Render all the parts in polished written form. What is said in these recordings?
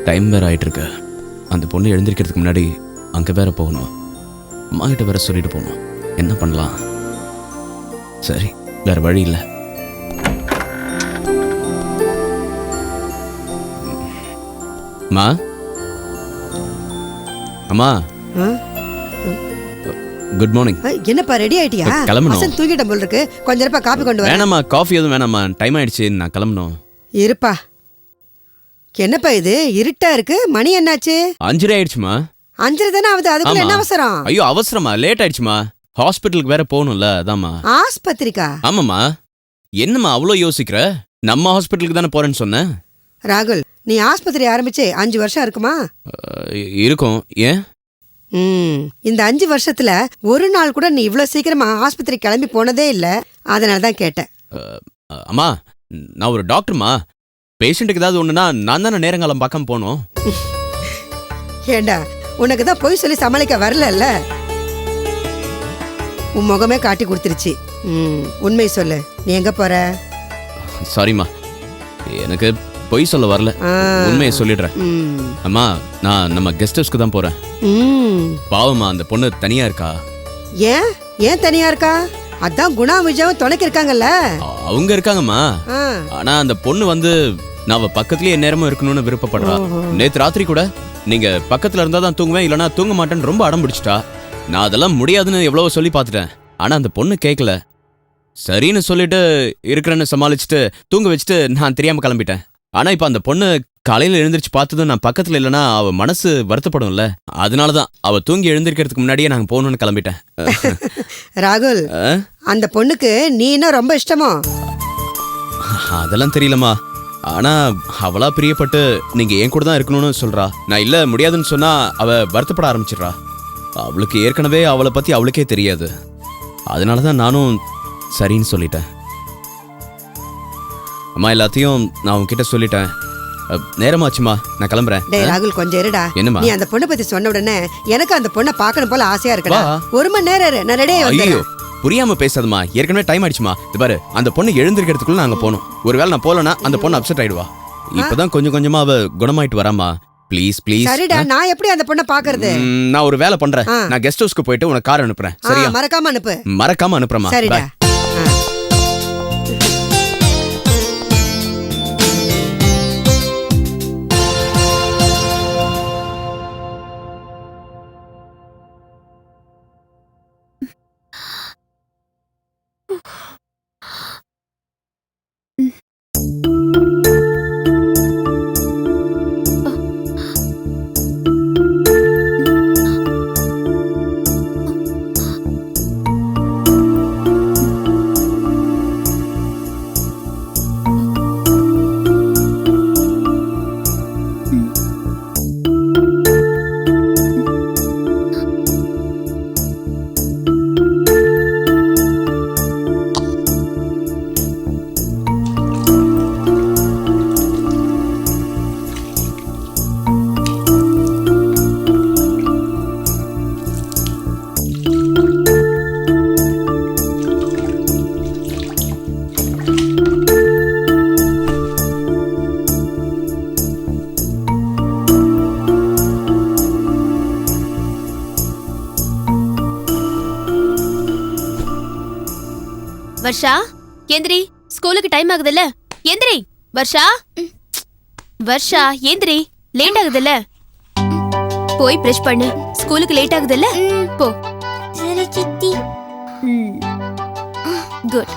Time வேற ஆயிட்டு இருக்கு. அந்த பொண்ணு எழுந்திருக்கிறதுக்கு முன்னாடி அங்கே வேற போகணும். அம்மா கிட்ட வேற சொல்லிட்டு போகணும். என்ன பண்ணலாம்? சரி, வேற வழி இல்லை. அம்மா, அம்மா, குட் மார்னிங். என்னப்பா ரெடி ஆயிட்டியா? கிளம்பணும். தூங்கிட்ட போல இருக்கு. கொஞ்ச நேரப்பா காபி கொண்டு வா. வேணாம்மா, காஃபி எதுவும் வேணாம்மா. டைம் ஆயிடுச்சு, நான் கிளம்பணும். இருப்பா. என்னப்பா இது இருட்டா இருக்கு? மணி என்னாச்சு? 5:30 ஆயிடுச்சுமா. 5:30 தானே ஆகுது. அதுக்குள்ள என்ன அவசரம்? ஐயோ அவசரமா, லேட் ஆயிடுச்சுமா. ஹாஸ்பிட்டலுக்கு வேற போகணும்ல, அதாம்மா. ஆஸ்பத்திரிக்கா? ஆமாம்மா. என்னம்மா அவ்வளோ யோசிக்கிற? நம்ம ஹாஸ்பிட்டலுக்கு தானே போறேன்னு சொன்னேன். ராகுல், நீ ஆஸ்பத்திரி ஆரம்பிச்சு 5 வருஷம் இருக்குமா? இருக்கும். ஏன்? இந்த 5 வருஷத்துல ஒரு நாள் கூட நீ இவ்வளவு சீக்கிரமா ஆஸ்பத்திரி கிளம்பி போனதே இல்ல. அதனாலதான் கேட்டேன். அம்மா, நான் ஒரு டாக்டர்மா. பேஷண்ட்டுக்கு ஏதாவது ஒண்ணுனா நான் தானே நேரங்காலம் பார்க்காம போனோம். ஏண்டா, உனக்கு தான் பொய் சொல்லி சமாளிக்க வரல. உன் முகமே காட்டி கொடுத்துருச்சு. உண்மை சொல்லு, நீ எங்க போற? சாரிம்மா, எனக்கு பொய் சொல்ல வரல. உண்மையை சொல்லிடுறேன். அம்மா, நான் நம்ம கெஸ்ட் ஹவுஸ்க்கு தான் போறேன். பாவம்மா, அந்த பொண்ணு தனியா இருக்கா. ஏன் தனியா இருக்கா? அதான் குணா விஜயாவும் துணைக்கு இருக்காங்கல்ல. அவங்க இருக்காங்கம்மா. ஆனா அந்த பொண்ணு வந்து நான் அவ பக்கத்துலயே நேரமும் இருக்கணும்னு விருப்பப்படுறா. நேத்து ராத்திரி கூட நீங்க பக்கத்துல இருந்தா தான் தூங்குவேன், இல்லனா தூங்க மாட்டேன்னு ரொம்ப அடம் பிடிச்சிட்டா. நான் அதெல்லாம் முடியாதுன்னு எவ்வளவோ சொல்லி பார்த்துட்டேன். ஆனா அந்த பொண்ணு கேட்கல. சரின்னு சொல்லிட்டு இருக்கிறேன்னு சமாளிச்சுட்டு தூங்க வச்சுட்டு நான் தெரியாம கிளம்பிட்டேன். ஆனா இப்ப அந்த பொண்ணு காலையில எழுந்திரிச்சு பார்த்ததும் நான் பக்கத்துல இல்லைன்னா அவ மனசு வருத்தப்படும்ல. அதனாலதான் அவ தூங்கி எழுந்திருக்கிறதுக்கு முன்னாடியே நாங்க போகணும்னு கிளம்பிட்டேன். ராகுல், அந்த பொண்ணுக்கு நீ இன்னும் ரொம்ப இஷ்டமோ? அதெல்லாம் தெரியலமா. ஆனா அவளா பிரியப்பட்டு நீங்க என் கூட தான் இருக்கணும்னு சொல்றா. நான் இல்ல முடியாதுன்னு சொன்னா அவ வருத்தப்பட ஆரம்பிச்சிடுறா. அவளுக்கு ஏற்கனவே அவளை பத்தி அவளுக்கே தெரியாது. அதனாலதான் நானும் சரின்னு சொல்லிட்டேன். அம்மா, எல்லாத்தையும் நான் உன்கிட்ட சொல்லிட்டேன். நேரமாச்சுமா, நான் கிளம்புறேன். டேய் ராகுல், கொஞ்சம் இருடா. என்னம்மா? நீ அந்த பொண்ணை பத்தி சொன்ன உடனே எனக்கு அந்த பொண்ணை பார்க்கணும் போல ஆசையா இருக்குடா. 1 மணி நேரம் இரு, நான் ரெடியா ஐயோ, புரியாம பேசாதம்மா. ஏற்கனவே டைம் ஆயிடுச்சுமா. இது பாரு, அந்த பொண்ணு எழுந்திருக்கிறதுக்குள்ள நாங்க போகணும். ஒருவேளை நான் போலனா அந்த பொண்ணு அப்செட் ஆயிடுவா. இப்பதான் கொஞ்சம் கொஞ்சமா அவ குணமாயிட்டு வராமா. Please please. சரிடா, நான் எப்படி அந்த பொண்ணை பாக்குறது? நான் ஒரு வேலை பண்றேன். நான் கெஸ்ட் ஹவுஸ்க்கு போயிட்டு உனக்கு கார் அனுப்புறேன். சரியா? மறக்காம அனுப்பு. மறக்காம அனுப்புறேம்மா. சரிடா. வர்ஷா, எந்திரி. ஸ்கூலுக்கு டைம் ஆகுதுல்ல. எந்திரி வர்ஷா. வர்ஷா எந்திரி, லேட் ஆகுதுல்ல. போய் பிரஷ் பண்ணு. ஸ்கூலுக்கு லேட் ஆகுதுல்ல. போ. சரி சித்தி. குட்.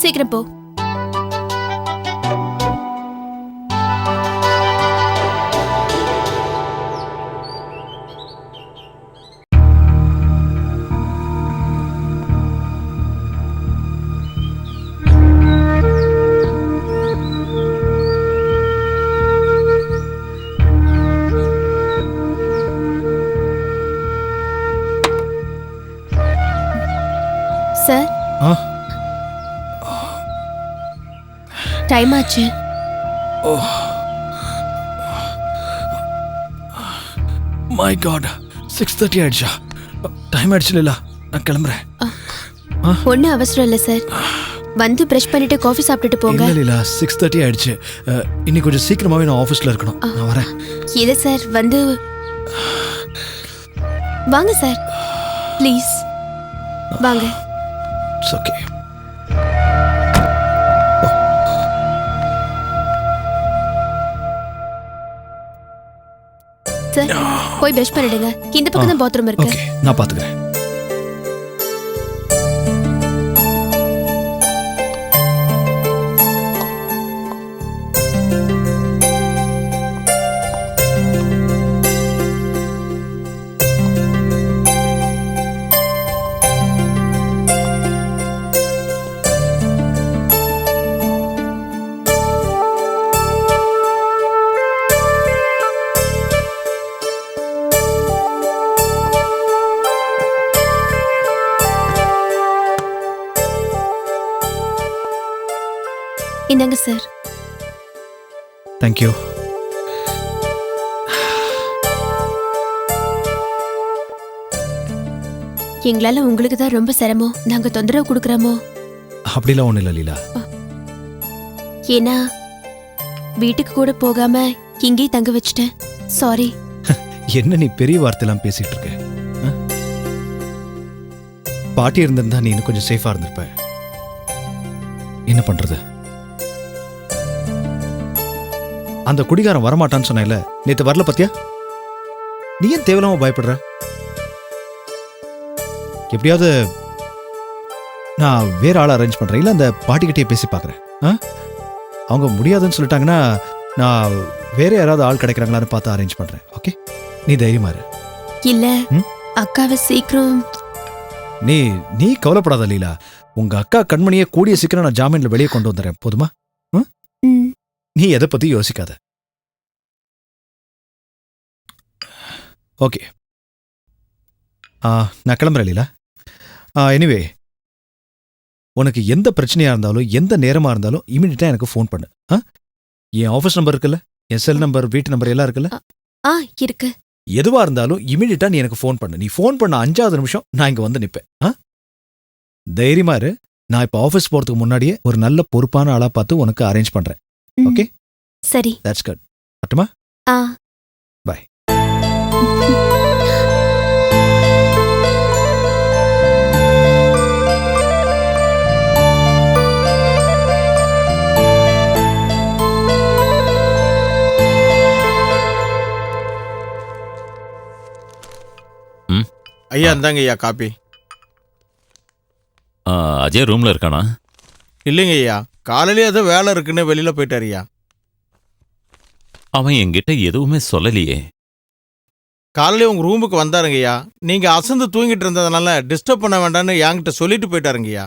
சீக்கிரம் போ. சார், டைம் ஆச்சு. மை காட், 6:30 ஆயிடுச்சா? டைம் ஆயிடுச்சு. இல்ல, நான் கிளம்புறேன். ஒன்றும் அவசரம் இல்லை சார். வந்து பிரஷ் பண்ணிட்டு காஃபி சாப்பிட்டுட்டு போங்க. இல்ல லீலா 6:30 ஆயிடுச்சு. இன்னைக்கு கொஞ்சம் சீக்கிரமாவே நான் ஆபீஸ்ல இருக்கணும். நான் வரேன். இல்ல சார், வந்து வாங்க சார், ப்ளீஸ் வாங்க. It's okay. சார் போய் பிரஷ் பண்ணிடுங்க. இந்த பக்கம் தான் பாத்ரூம் இருக்கு. ஓகே, நான் பாத்துக்கிறேன். இந்தாங்க சார். Thank you. எங்களால உங்களுக்கு தான் ரொம்ப சிரமம். நாங்க தொந்தரவு கொடுக்கறோமோ? அப்படிலாம் ஒண்ணு இல்ல லீலா. ஏன்னா வீட்டுக்கு கூட போகாம இங்கேயே தங்க வச்சிட்டேன். சாரி. என்ன நீ பெரிய வார்த்தையெல்லாம் பேசிட்டு இருக்க? பாட்டி இருந்திருந்தா நீ இன்னும் கொஞ்சம் சேஃபா இருந்திருப்ப. என்ன பண்றது? அந்த குடிகாரன் வரமாட்டான்னு சொன்னேன்ல, நேத்து வரல பத்தியா? நீ ஏன் தேவையில்லாம பயப்படுற? எப்படியாவது நான் வேற ஆளை அரேஞ்ச் பண்றேன், இல்ல அந்த பாட்டிக்கிட்டே பேசி பார்க்கறேன். அவங்க முடியாதுன்னு சொல்லிட்டாங்கன்னா நான் வேற யாராவது ஆள் கிடைக்கிறாங்களான்னு பார்த்து அரேஞ்ச் பண்றேன். ஓகே, நீ தைரியமா இரு. இல்ல அக்காவை சீக்கிரம். நீ கவலைப்படாத லீலா. உங்க அக்கா கண்மணியை கூடிய சீக்கிரம் நான் ஜாமீன்ல வெளியே கொண்டு வந்துடுறேன். போதுமா? நீ எதை பத்தி யோசிக்காத. ஓகே, நான் கிளம்புறேன் லீலா. எனிவே, உனக்கு எந்த பிரச்சனையா இருந்தாலும் எந்த நேரமா இருந்தாலும் இமீடியட்டா எனக்கு ஃபோன் பண்ணு. என் ஆஃபீஸ் நம்பர் இருக்குல்ல, என் செல் நம்பர், வீட்டு நம்பர் எல்லாம் இருக்குல்ல? இருக்கு. எதுவா இருந்தாலும் இமீடியட்டா நீ எனக்கு ஃபோன் பண்ணு. நீ ஃபோன் பண்ண 5வது நிமிஷம் நான் இங்க வந்து நிப்பேன். தைரியமா இரு. நான் இப்ப ஆஃபீஸ் போறதுக்கு முன்னாடியே ஒரு நல்ல பொறுப்பான ஆளா பார்த்து உனக்கு அரேஞ்ச் பண்றேன். ஓகே, சரி. That's good. பட்டுமா? பை. ஐயா இந்தாங்க ஐயா காப்பி. அஜய் ரூம்ல இருக்கானா? இல்லைங்க ஐயா, காலையிலே ஏதோ வேலை இருக்குன்னு வெளியில போயிட்டாரு ஐயா. அவன் என்கிட்ட எதுவுமே சொல்லலையே. காலையிலே உங்க ரூமுக்கு வந்தாருங்க ஐயா. நீங்க அசந்து தூங்கிட்டு இருந்ததுனால டிஸ்டர்ப் பண்ண வேண்டாம்னு என்கிட்ட சொல்லிட்டு போயிட்டாருங்க ஐயா.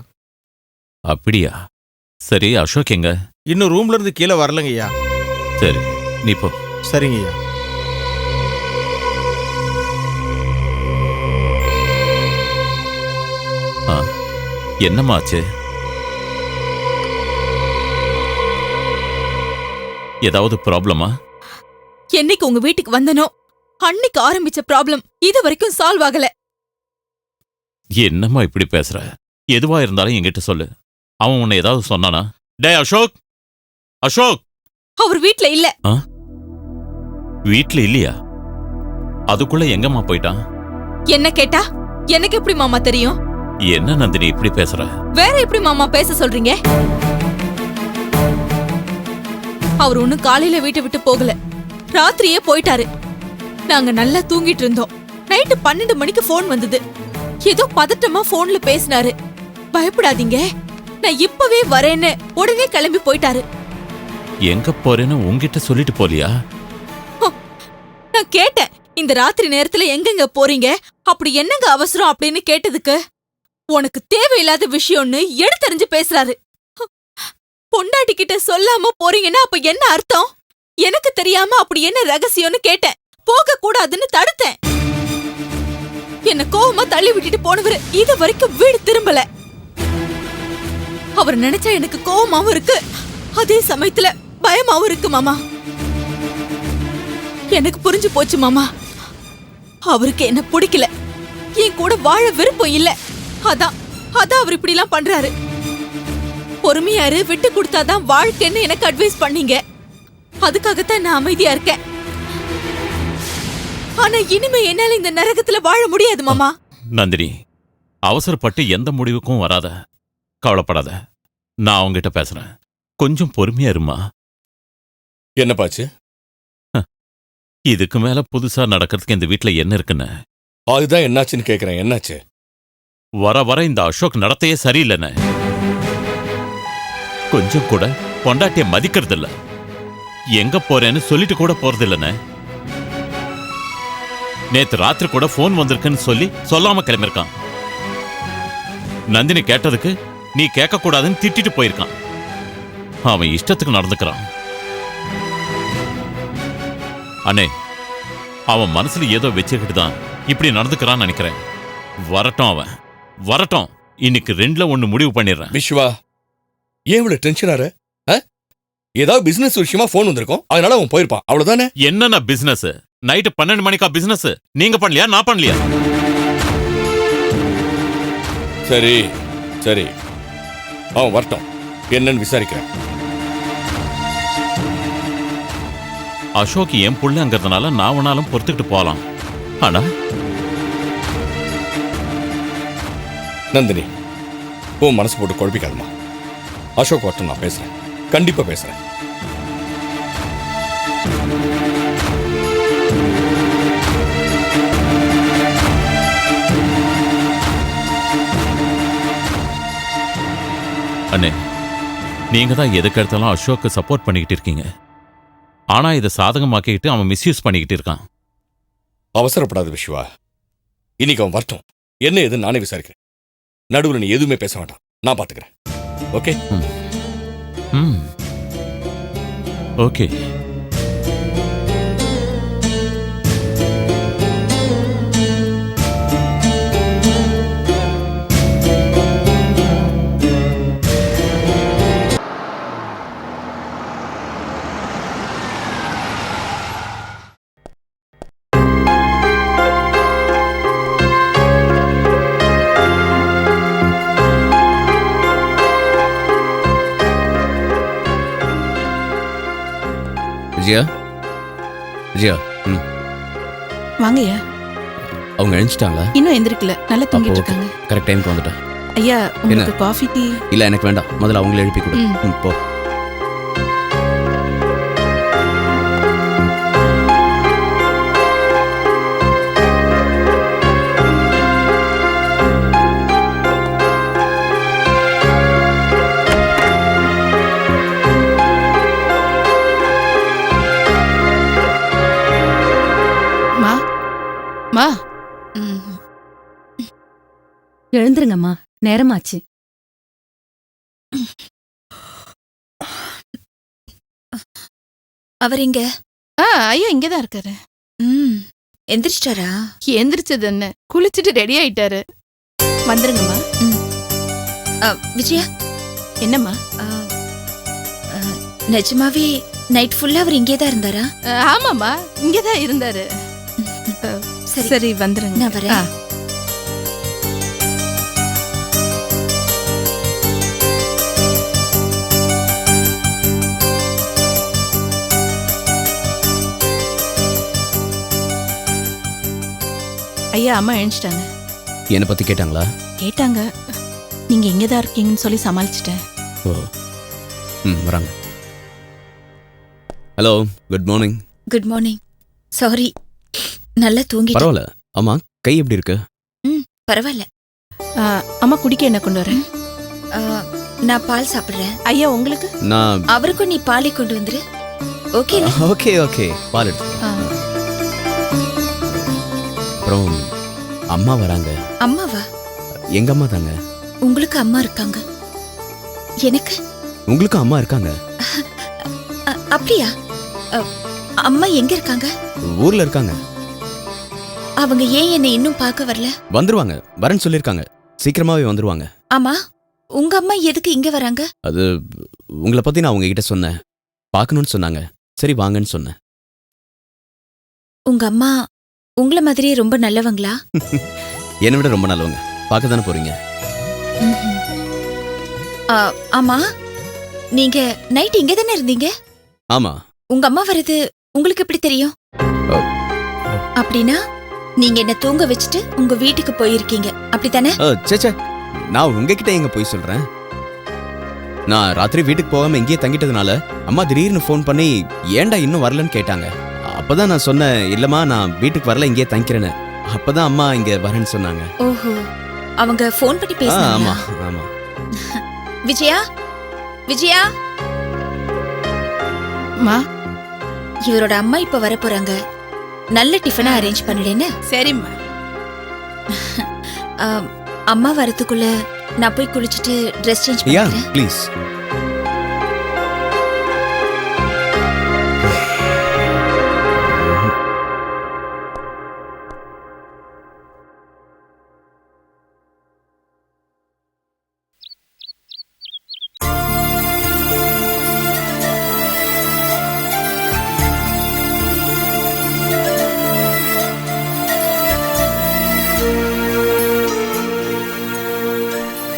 அப்படியா? சரி, அசோக் எங்க? இன்னும் ரூம்ல இருந்து கீழே வரலங்க ஐயா. சரி, நீ போ. சரிங்க ஐயா. என்னமாச்சு? ஏதாவது ப்ராப்ளமா? என்னைக்கு உங்க வீட்டுக்கு வந்தனோ அன்னைக்கு ஆரம்பிச்ச ப்ராப்ளம் இது வரைக்கும் சால்வ் ஆகல. என்னம்மா இப்படி பேசுற? எதுவா இருந்தாலும் என்கிட்ட சொல்லு. அவன் உன்னை ஏதாவது சொன்னானா? டே அசோக், அசோக்! அவர் வீட்ல இல்ல. வீட்ல இல்லையா? அதுக்குள்ள எங்கம்மா போயிட்டான்? என்ன கேட்டா எனக்கு எப்படி மாமா தெரியும்? என்ன நந்தினி இப்படி பேசுற? வேற எப்படி மாமா பேச சொல்றீங்க? அவர் ஒன்னும் காலையில வீட்டை விட்டு போகல, ராத்திரியே போயிட்டாரு. நாங்க நல்லா தூங்கிட்டு இருந்தோம். நைட்டு 12 மணிக்கு போன் வந்தது. ஏதோ பதட்டமா போன்ல பேசினாரு. பயப்படாதீங்க, நான் இப்பவே வரேன்னு உடனே கிளம்பி போயிட்டாரு. எங்க போறேன்னு உன்கிட்ட சொல்லிட்டு போலியா? நான் கேட்டேன், இந்த ராத்திரி நேரத்துல எங்கெங்க போறீங்க, அப்படி என்னங்க அவசரம் அப்படின்னு கேட்டதுக்கு உனக்கு தேவையில்லாத விஷயம்னு எடுத்தறிஞ்சு பேசுறாரு. பொண்டாட்டி கிட்ட சொல்லாம போறீங்கன்னா அப்ப என்ன அர்த்தம்? எனக்கு தெரியாம அப்படி என்ன ரகசியம்னு கேட்டேன். போக கூடாதுன்னு தடுத்தேன். என்ன கோவமா தள்ளி விட்டுட்டு போனவரு இது வரைக்கும் வீடு திரும்பல. அவர் நினைச்சா எனக்கு கோவமாவும் இருக்கு, அதே சமயத்துல பயமாவும் இருக்கு மாமா. எனக்கு புரிஞ்சு போச்சு மாமா. அவருக்கு என்ன பிடிக்கல, என் கூட வாழ விருப்பம் இல்ல. அதான் அவர் இப்படி எல்லாம் பண்றாரு. பொறுமையாரு விட்டு கொடுத்தாதான் வாழ்க்கைன்னு எனக்கு அட்வைஸ் பண்ணீங்க. அதுக்காகத்தான் நான் அமைதியா இருக்கேன். ஆனா இனிமே என்னால இந்த நரகத்துல வாழ முடியாது மாமா. நந்தினி, அவசரப்பட்டு எந்த முடிவுக்கும் வராத. கவலைப்படாத, நான் அவங்ககிட்ட பேசுறேன். கொஞ்சம் பொறுமையா இருமா. என்னப்பாச்சு? இதுக்கு மேல புதுசா நடக்கிறதுக்கு இந்த வீட்டுல என்ன இருக்குன்னு? அதுதான் என்னாச்சுன்னு கேக்குறேன். என்னாச்சு? வர வர இந்த அசோக் நடத்தையே சரியில்லைன்னு. கொஞ்சம் கூட பொண்டாட்டிய மதிக்கிறது இல்ல. எங்க போறேன்னு சொல்லிட்டு கூட போறது இல்லைன்னு. நேத்து ராத்திரி கூட போன் வந்திருக்குன்னு சொல்லி சொல்லாம கிளம்பிருக்கான். நந்தினி கேட்டதுக்கு நீ கேட்க கூடாதுன்னு திட்டிட்டு போயிருக்கான். அவன் இஷ்டத்துக்கு நடந்துக்கிறான். அண்ணே, அவன் மனசுல ஏதோ வச்சுக்கிட்டு தான் இப்படி நடந்துக்கிறான்னு நினைக்கிறேன். வரட்டும், அவன் வரட்டும். இன்னைக்கு 2ல 1 முடிவு பண்ணிடுறேன். விஸ்வா, ஏன் இவ்வளவு டென்ஷன் ஆற? ஏதாவது பிசினஸ் விஷயமா போன் வந்திருக்கும், அதனால அவன் போயிருப்பான். அவ்வளவுதானே? என்னன்னா பிசினஸ்? நைட்டு 12 மணிக்கா பிசினஸ்? நீங்க பண்ணலையா, நான் பண்ணலையா? சரி சரி, அவன் வரட்டும், என்னன்னு விசாரிக்கிறேன். அசோக் என் புள்ளங்கிறதுனால நான் வேணாலும் பொறுத்துக்கிட்டு போகலாம். ஆனா நந்தினி, உன் மனசு போட்டு குழப்பிக்காதமா. அசோக் வரட்டும், நான் பேசுறேன், கண்டிப்பா பேசுறேன். அண்ணே, நீங்க தான் எதுக்கு எடுத்தாலும் அசோக்கு சப்போர்ட் பண்ணிக்கிட்டு இருக்கீங்க. ஆனா இதை சாதகமாக்கிக்கிட்டு அவன் மிஸ்யூஸ் பண்ணிக்கிட்டு இருக்கான். அவசரப்படாத விஸ்வா, இன்னைக்கு அவன் வரட்டும், என்ன ஏதுன்னு நானே விசாரிக்கிறேன். நடுவில் நீ எதுவுமே பேச வேண்டாம், நான் பாத்துக்கிறேன். ஓகே? ஓகே. விஜயா, விஜயா, வாங்கய்யா. அவங்க எழுந்துட்டாங்களா? இன்னும் எந்திரிக்கல, நல்லா தூங்கிட்டு இருக்காங்க. கரெக்ட் டைம்க்கு வந்துட்டேன். ஐயா, உங்களுக்கு காஃபி டீ? இல்ல, எனக்கு வேண்டாம். முதல்ல அவங்கள எழுப்பி கொடு. போ. மா, எழுந்துருங்கம்மா, நேரமாச்சு. அவர் இங்க? ஐயா இங்கதான் இருக்காரு. எந்திரிச்சிட்டாரா? எந்திரிச்சது என்ன, குளிச்சுட்டு ரெடி ஆயிட்டாரு. வந்துருங்கம்மா. விஜயா, என்னம்மா? நிஜமாவே நைட் ஃபுல்லா அவர் இங்கே தான் இருந்தாரா? ஆமாம்மா, இங்கதான் இருந்தாரு. சரி வந்துருங்க, நான் வரேன். ஐயா, அம்மா எழுந்துட்டாங்க. என்னை பத்தி கேட்டாங்களா? கேட்டாங்க, நீங்க இங்கதான் இருக்கீங்கன்னு சொல்லி சமாளிச்சிட்டேன். ஓ, வராங்க. Hello, good morning. Good morning. Sorry, நல்லா தூங்கி. பரவாயில்ல. ஆமா, கை எப்படி இருக்கு? பரவாயில்ல. அம்மா குடிக்க என்ன கொண்டு வரேன்? நான் பால் சாப்பிடுறேன். ஐயா உங்களுக்கு? நான் அவருக்கும் நீ பாலை கொண்டு வந்துரு. ஓகே? ஓகே ஓகே, பால் எடுத்து. அப்புறம் அம்மா வராங்க. அம்மாவா? எங்க அம்மா தாங்க. உங்களுக்கு அம்மா இருக்காங்க? எனக்கு? உங்களுக்கு அம்மா இருக்காங்க. அப்படியா? அம்மா எங்க இருக்காங்க? ஊர்ல இருக்காங்க. அவங்க ஏன் என்னை இன்னும் பார்க்க வரல? வந்துருவாங்க, வரேன்னு சொல்லிருக்காங்க. சீக்கிரமாவே வந்துருவாங்க. ஆமா, உங்க அம்மா எதுக்கு இங்க வராங்க? அது உங்களை பத்தி நான் உங்ககிட்ட சொன்னேன், பார்க்கணும்னு சொன்னாங்க. சரி வாங்கன்னு சொன்னேன். உங்க அம்மா உங்களை மாதிரியே ரொம்ப நல்லவங்களா? என்னை விட ரொம்ப நல்லவங்க. பார்க்க தானே போறீங்க. ஆமா, நீங்க நைட் இங்க தானே இருந்தீங்க? ஆமா. உங்க அம்மா வரது உங்களுக்கு எப்படி தெரியும்? அப்படின்னா நீங்க என்ன தூங்க வச்சுட்டு உங்க வீட்டுக்கு போயிருக்கீங்க, அப்படித்தானே? சேச்சே, நான் உங்ககிட்ட எங்க போய் சொல்றேன்? நான் ராத்திரி வீட்டுக்கு போகாம இங்கேயே தங்கிட்டதுனால அம்மா திடீர்னு ஃபோன் பண்ணி ஏன்டா இன்னும் வரலன்னு கேட்டாங்க. அப்பதான் நான் சொன்னேன், இல்லம்மா நான் வீட்டுக்கு வரல, இங்கேயே தங்கிக்கிறேன்னு. அப்பதான் அம்மா இங்க வரேன்னு சொன்னாங்க. ஓஹோ, அவங்க ஃபோன் பண்ணி ஆமா பேசினாங்க. ஆமா. விஜயா, விஜயா, மா, இவரோட அம்மா இப்ப வர போறாங்க. நல்ல டிஃபனா அரேஞ்ச் பண்ணிடுன்னு. சரிம்மா. அம்மா வரதுக்குள்ள நான் போய் குளிச்சுட்டு ட்ரெஸ் சேஞ்ச் யா பண்ணிக்கிறேன். ப்ளீஸ்.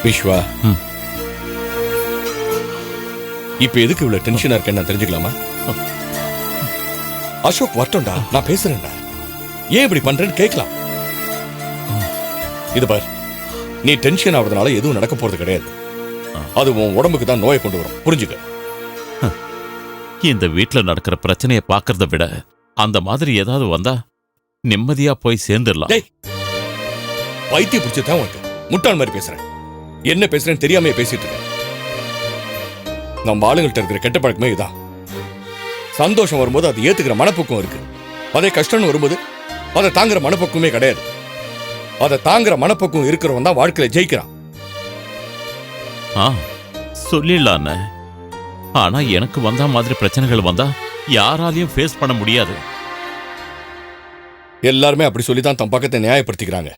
விஸ்வா, இப்ப எதுக்கு இவ்வளவு டென்ஷனா இருக்கேன்னு நான் தெரிஞ்சுக்கலாமா? அசோக் வரட்டும்டா, நான் பேசுறேன்டா. ஏன் இப்படி பண்றேன்னு கேட்கலாம். இது பார், நீ டென்ஷன் ஆகுறதுனால எதுவும் நடக்க போறது கிடையாது. அது உன் உடம்புக்கு தான் நோயை கொண்டு வரும், புரிஞ்சுக்க. இந்த வீட்ல நடக்கிற பிரச்சனையை பார்க்கறத விட அந்த மாதிரி ஏதாவது வந்தா நிம்மதியா போய் சேர்ந்துடலாம். பைத்திய பிடிச்சதான் உனக்கு. முட்டாள் மாதிரி பேசுறேன். என்ன பேசுறேன்னு தெரியாம பேசிட்டு இருக்கேன். நம்ம ஆளுங்கள்ட்ட இருக்கிற கெட்ட பழக்கமே இதான். சந்தோஷம் வரும்போது அது ஏத்துக்கிற மனப்பக்குவம் இருக்கு. அதே கஷ்டம்னு வரும்போது அதை தாங்குற மனப்பக்குவமே கிடையாது. அதை தாங்குற மனப்பக்குவம் இருக்கிறவன் தான் வாழ்க்கையில ஜெயிக்கிறான். சொல்லிடலாம். ஆனா எனக்கு வந்த மாதிரி பிரச்சனைகள் வந்தா யாராலையும் ஃபேஸ் பண்ண முடியாது. எல்லாருமே அப்படி சொல்லிதான் தன் பக்கத்தை நியாயப்படுத்திக்கிறாங்க.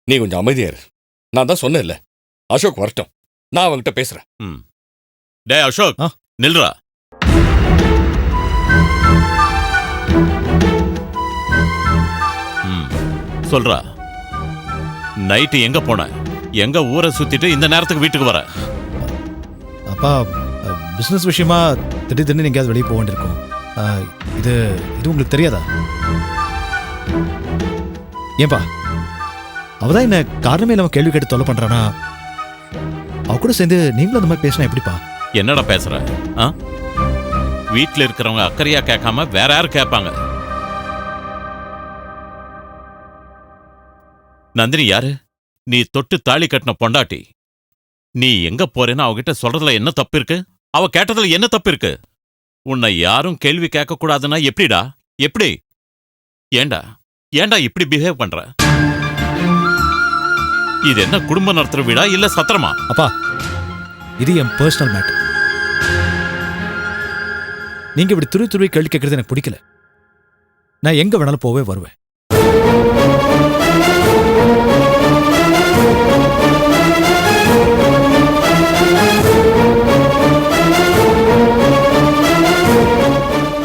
நீ கொஞ்சம் அமைதியா இரு. நான் தான் சொன்னேன்ல, அசோக் வரட்டும், நான் அவன்கிட்ட பேசுறேன். டேய் அசோக், நில்றா. சொல்றா, நைட்டு எங்க போன? எங்க ஊரை சுத்திட்டு இந்த நேரத்துக்கு வீட்டுக்கு வர? அப்பா, பிசினஸ் விஷயமா திடீர்னு எங்கேயாவது வெளியே போக வேண்டியிருக்கும். இது இது உங்களுக்கு தெரியாதா? ஏன்பா, அவதான் என்ன காரணமே இல்லாம கேள்வி கேட்டு தொல்லை பண்றானா? அவ கூட சேர்ந்து நீங்களும் அந்த மாதிரி பேசினா எப்படிப்பா? என்னடா பேசுற? வீட்டுல இருக்கிறவங்க அக்கறையா கேட்காம வேற யாரும் கேட்பாங்க? நந்தினி யாரு? நீ தொட்டு தாலி கட்டின பொண்டாட்டி. நீ எங்க போறேன்னு அவகிட்ட சொல்றதுல என்ன தப்பு இருக்கு? அவ கேட்டதுல என்ன தப்பு இருக்கு? உன்னை யாரும் கேள்வி கேட்க கூடாதுன்னா எப்படிடா? எப்படி? ஏண்டா ஏண்டா இப்படி பிஹேவ் பண்ற? இது என்ன குடும்ப நடத்துற வீடா இல்ல சத்திரமா? அப்பா, இது என் பர்சனல் மேட்டர். நீங்க இப்படி துருவி கேள்வி கேட்கறது எனக்கு பிடிக்கல. நான் எங்க வேணாலும் போவே வருவேன்.